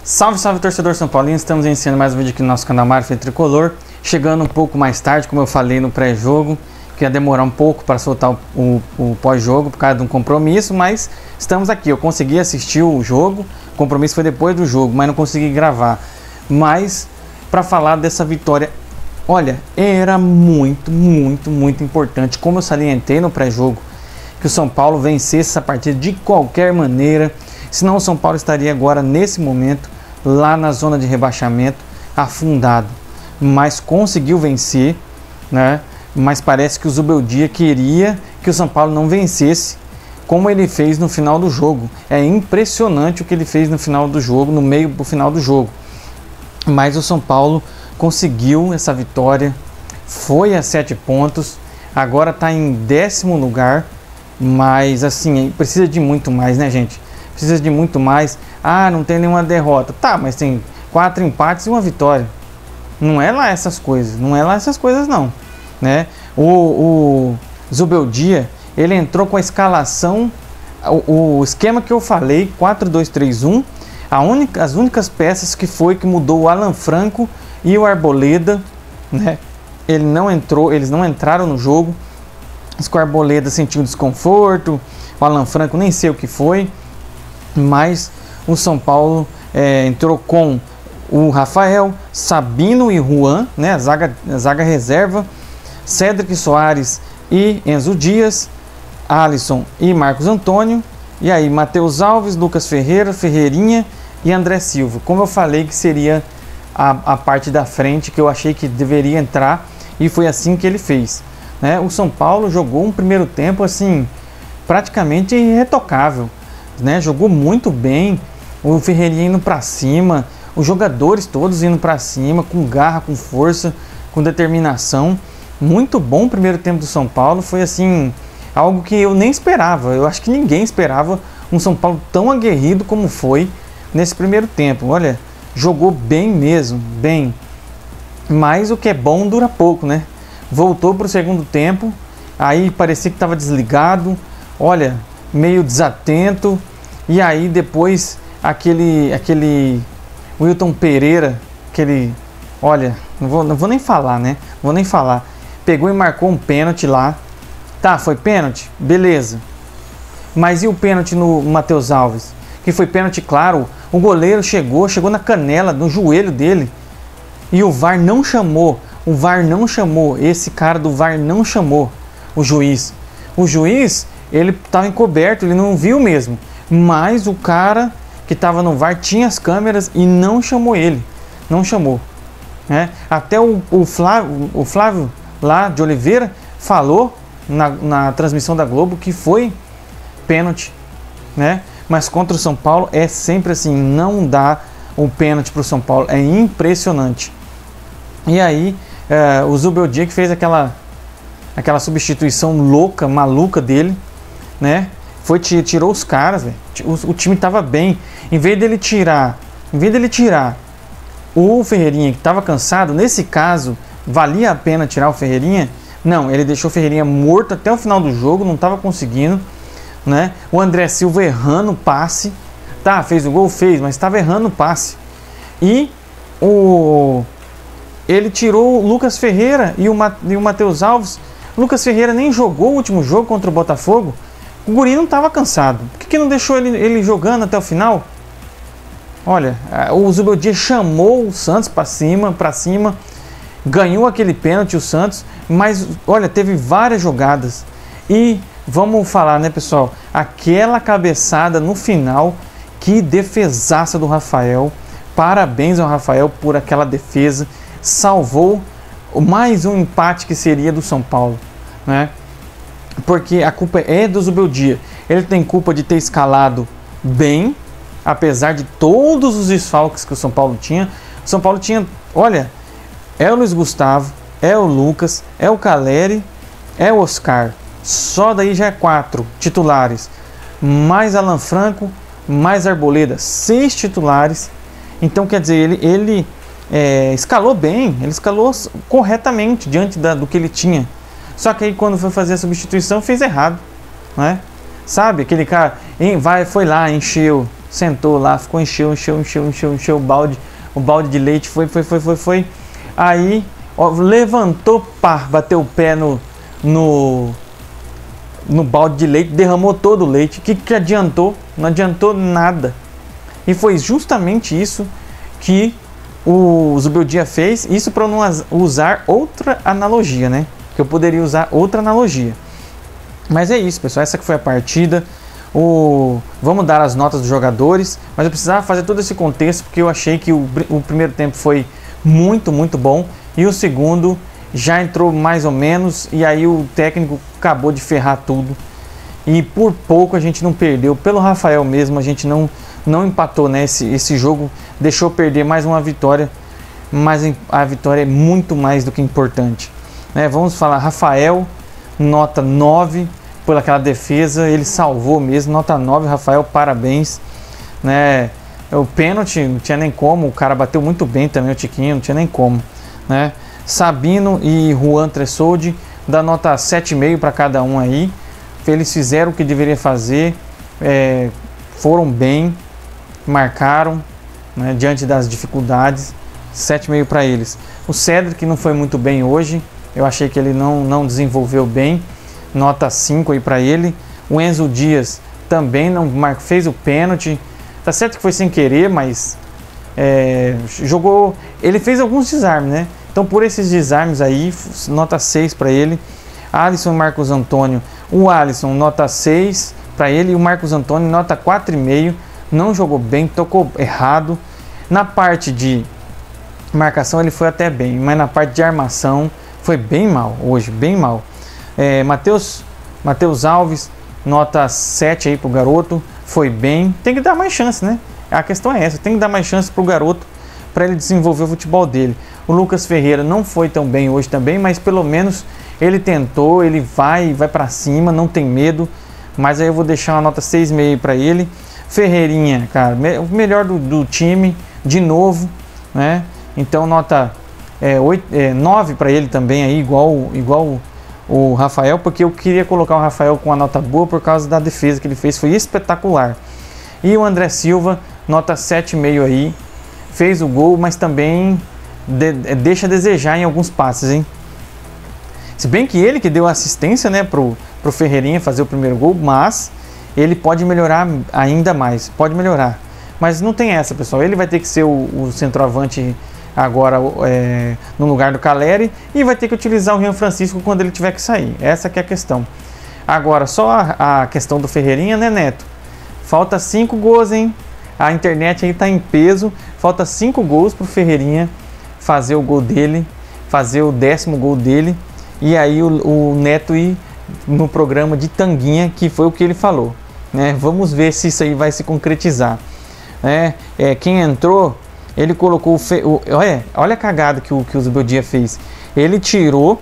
Salve, salve, torcedor São Paulino! Estamos iniciando mais um vídeo aqui no nosso canal Marfim Tricolor. Chegando um pouco mais tarde, como eu falei no pré-jogo, que ia demorar um pouco para soltar o pós-jogo por causa de um compromisso, mas estamos aqui. Eu consegui assistir o jogo, o compromisso foi depois do jogo, mas não consegui gravar. Mas para falar dessa vitória, olha, era muito importante, como eu salientei no pré-jogo, que o São Paulo vencesse essa partida de qualquer maneira. Senão o São Paulo estaria agora, nesse momento, lá na zona de rebaixamento, afundado. Mas conseguiu vencer, né? Mas parece que o Zubeldia queria que o São Paulo não vencesse, como ele fez no final do jogo. É impressionante o que ele fez no final do jogo, no meio do final do jogo. Mas o São Paulo conseguiu essa vitória, foi a 7 pontos, agora está em 10º lugar, mas assim, precisa de muito mais, né, gente? Precisa de muito mais. Ah, não tem nenhuma derrota. Tá, mas tem 4 empates e uma vitória. Não é lá essas coisas. Não é lá essas coisas, não. Né? O Zubeldia, ele entrou com a escalação, o esquema que eu falei, 4-2-3-1. As únicas peças que mudou o Alan Franco e o Arboleda. Né? Eles não entraram no jogo. O Arboleda sentiu desconforto. O Alan Franco nem sei o que foi. Mas o São Paulo entrou com o Rafael, Sabino e Juan, né, a zaga reserva, Cédric Soares e Enzo Dias, Alisson e Marcos Antônio, e aí Matheus Alves, Lucas Ferreira, Ferreirinha e André Silva. Como eu falei que seria a parte da frente que eu achei que deveria entrar, e foi assim que ele fez. Né? O São Paulo jogou um primeiro tempo assim, praticamente irretocável. Né, jogou muito bem, o Ferreirinha indo para cima, os jogadores todos indo para cima, com garra, com força, com determinação. Muito bom o primeiro tempo do São Paulo, foi assim, algo que eu nem esperava. Eu acho que ninguém esperava um São Paulo tão aguerrido como foi nesse primeiro tempo. Olha, jogou bem mesmo, bem. Mas o que é bom dura pouco, né? Voltou para o segundo tempo, aí parecia que estava desligado, olha, meio desatento, e aí depois aquele Wilton Pereira, olha, não vou nem falar, né? Vou nem falar. Pegou e marcou um pênalti lá. Tá, foi pênalti? Beleza. Mas e o pênalti no Matheus Alves? Que foi pênalti claro. O goleiro chegou na canela, no joelho dele. E o VAR não chamou. O VAR não chamou. Esse cara do VAR não chamou o juiz. O juiz, ele estava encoberto, ele não viu mesmo. Mas o cara que estava no VAR tinha as câmeras e não chamou ele. Não chamou. Né? Até o Flávio lá de Oliveira falou na transmissão da Globo que foi pênalti. Né? Mas contra o São Paulo é sempre assim, não dá um pênalti para o São Paulo. É impressionante. E aí o Zubeldia que fez aquela substituição louca, maluca dele, né? Tirou os caras, velho. O time tava bem. Em vez dele tirar o Ferreirinha que tava cansado, nesse caso, valia a pena tirar o Ferreirinha? Não, ele deixou o Ferreirinha morto até o final do jogo, não tava conseguindo, né? O André Silva errando o passe. Tá, fez o gol, fez, mas estava errando o passe. E ele tirou o Lucas Ferreira e o Matheus Alves. O Lucas Ferreira nem jogou o último jogo contra o Botafogo. O guri não estava cansado. Por que não deixou ele jogando até o final? Olha, o Zubeldia chamou o Santos para cima, ganhou aquele pênalti o Santos, mas olha, teve várias jogadas. E vamos falar, né, pessoal? Aquela cabeçada no final, que defesaça do Rafael. Parabéns ao Rafael por aquela defesa. Salvou mais um empate que seria do São Paulo, né? Porque a culpa é do Zubeldia. Ele tem culpa de ter escalado bem, apesar de todos os desfalques que o São Paulo tinha. O São Paulo tinha, olha, é o Luiz Gustavo, é o Lucas, é o Caleri, é o Oscar. Só daí já é 4 titulares. Mais Alan Franco, mais Arboleda, 6 titulares. Então quer dizer, ele escalou bem, ele escalou corretamente diante do que ele tinha. Só que aí quando foi fazer a substituição fez errado, né? Sabe, aquele cara foi lá, encheu, sentou lá, ficou, encheu o balde de leite, foi. Aí, ó, levantou, pá, bateu o pé no balde de leite, derramou todo o leite. O que adiantou? Não adiantou nada. E foi justamente isso que o Zubeldia fez, isso para não usar outra analogia, né? Que eu poderia usar outra analogia. Mas é isso, pessoal, essa que foi a partida. Vamos dar as notas dos jogadores, mas eu precisava fazer todo esse contexto porque eu achei que o primeiro tempo foi muito bom e o segundo já entrou mais ou menos, e aí o técnico acabou de ferrar tudo e por pouco a gente não perdeu. Pelo Rafael mesmo, a gente não empatou, né? Esse jogo deixou perder mais uma vitória, mas a vitória é muito mais do que importante, né? Vamos falar, Rafael, nota 9 por aquela defesa, ele salvou mesmo, nota 9, Rafael, parabéns, né? O pênalti não tinha nem como, o cara bateu muito bem também, o Tiquinho, não tinha nem como, né? Sabino e Juan Tressoldi, dá nota 7,5 para cada um aí. Eles fizeram o que deveria fazer, foram bem, marcaram, né, diante das dificuldades, 7,5 para eles. O Cedric não foi muito bem hoje, eu achei que ele não desenvolveu bem, nota 5 aí para ele. O Enzo Dias também não fez o pênalti, tá certo que foi sem querer, mas jogou, ele fez alguns desarmes, né? Então por esses desarmes aí, nota 6 para ele. Alisson e Marcos Antônio, o Alisson nota 6 para ele e o Marcos Antônio nota 4,5. Não jogou bem, tocou errado. Na parte de marcação ele foi até bem, mas na parte de armação foi bem mal hoje, bem mal. Matheus Alves, nota 7 aí pro garoto, foi bem. Tem que dar mais chance, né? A questão é essa, tem que dar mais chance pro garoto para ele desenvolver o futebol dele. O Lucas Ferreira não foi tão bem hoje também, mas pelo menos ele tentou, ele vai para cima, não tem medo. Mas aí eu vou deixar uma nota 6,5 para ele. Ferreirinha, cara, o melhor do time, de novo, né? Então nota 9 para ele também, aí, igual o Rafael, porque eu queria colocar o Rafael com uma nota boa por causa da defesa que ele fez, foi espetacular. E o André Silva, nota 7,5 aí, fez o gol, mas também deixa a desejar em alguns passes, hein? Se bem que ele que deu assistência, né, pro Ferreirinha fazer o primeiro gol, mas ele pode melhorar ainda mais, pode melhorar. Mas não tem essa, pessoal, ele vai ter que ser o centroavante agora no lugar do Caleri e vai ter que utilizar o Rian Francisco quando ele tiver que sair, essa que é a questão. Agora, só a questão do Ferreirinha, né, Neto? Falta 5 gols, hein? A internet aí tá em peso, falta 5 gols pro Ferreirinha fazer o gol dele, fazer o 10º gol dele, e aí o Neto ir no programa de Tanguinha, que foi o que ele falou, né? Vamos ver se isso aí vai se concretizar, né? Quem entrou, ele colocou olha a cagada que o Zubeldia fez. Ele tirou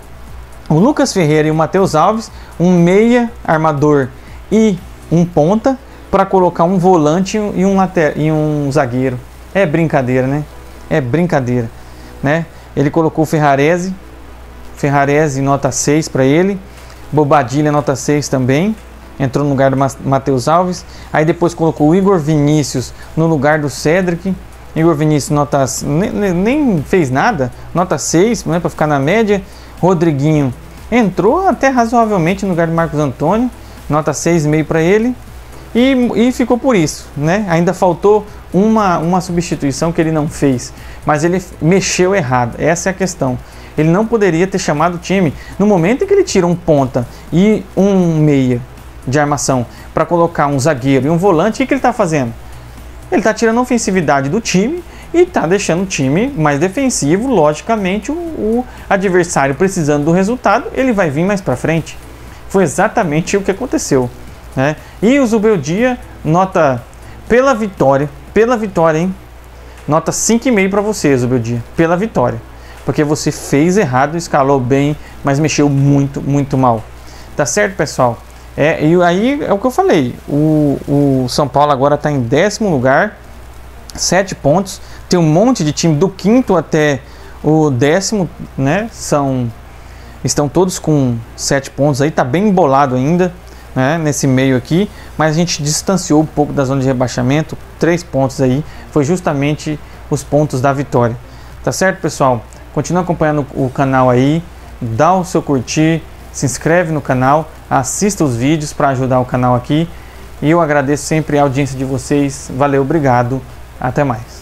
o Lucas Ferreira e o Matheus Alves, um meia armador e um ponta, para colocar um volante e um zagueiro. É brincadeira, né? É brincadeira, né? Ele colocou o Ferrarese, nota 6 para ele. Bobadilha, nota 6 também. Entrou no lugar do Matheus Alves. Aí depois colocou o Igor Vinícius no lugar do Cedric. Igor Vinícius, nem fez nada, nota 6, né, para ficar na média. Rodriguinho entrou até razoavelmente no lugar do Marcos Antônio, nota 6,5 para ele. E ficou por isso, né? Ainda faltou uma substituição que ele não fez, mas ele mexeu errado, essa é a questão. Ele não poderia ter chamado o time no momento em que ele tira um ponta e um meia de armação para colocar um zagueiro e um volante. O que ele está fazendo? Ele está tirando a ofensividade do time e está deixando o time mais defensivo. Logicamente, o adversário precisando do resultado, ele vai vir mais para frente. Foi exatamente o que aconteceu, né? E o Zubeldia, nota pela vitória, hein? Nota 5,5 para você, Zubeldia, pela vitória. Porque você fez errado, escalou bem, mas mexeu muito mal. Tá certo, pessoal? E aí é o que eu falei. O São Paulo agora está em 10º lugar, 7 pontos. Tem um monte de time do 5º até o 10º, né? Estão todos com 7 pontos aí, tá bem embolado ainda. né, nesse meio aqui, mas a gente distanciou um pouco da zona de rebaixamento. 3 pontos aí, foi justamente os pontos da vitória. Tá certo, pessoal? Continua acompanhando o canal aí, dá o seu curtir, se inscreve no canal, assista os vídeos para ajudar o canal aqui. E eu agradeço sempre a audiência de vocês. Valeu, obrigado, até mais.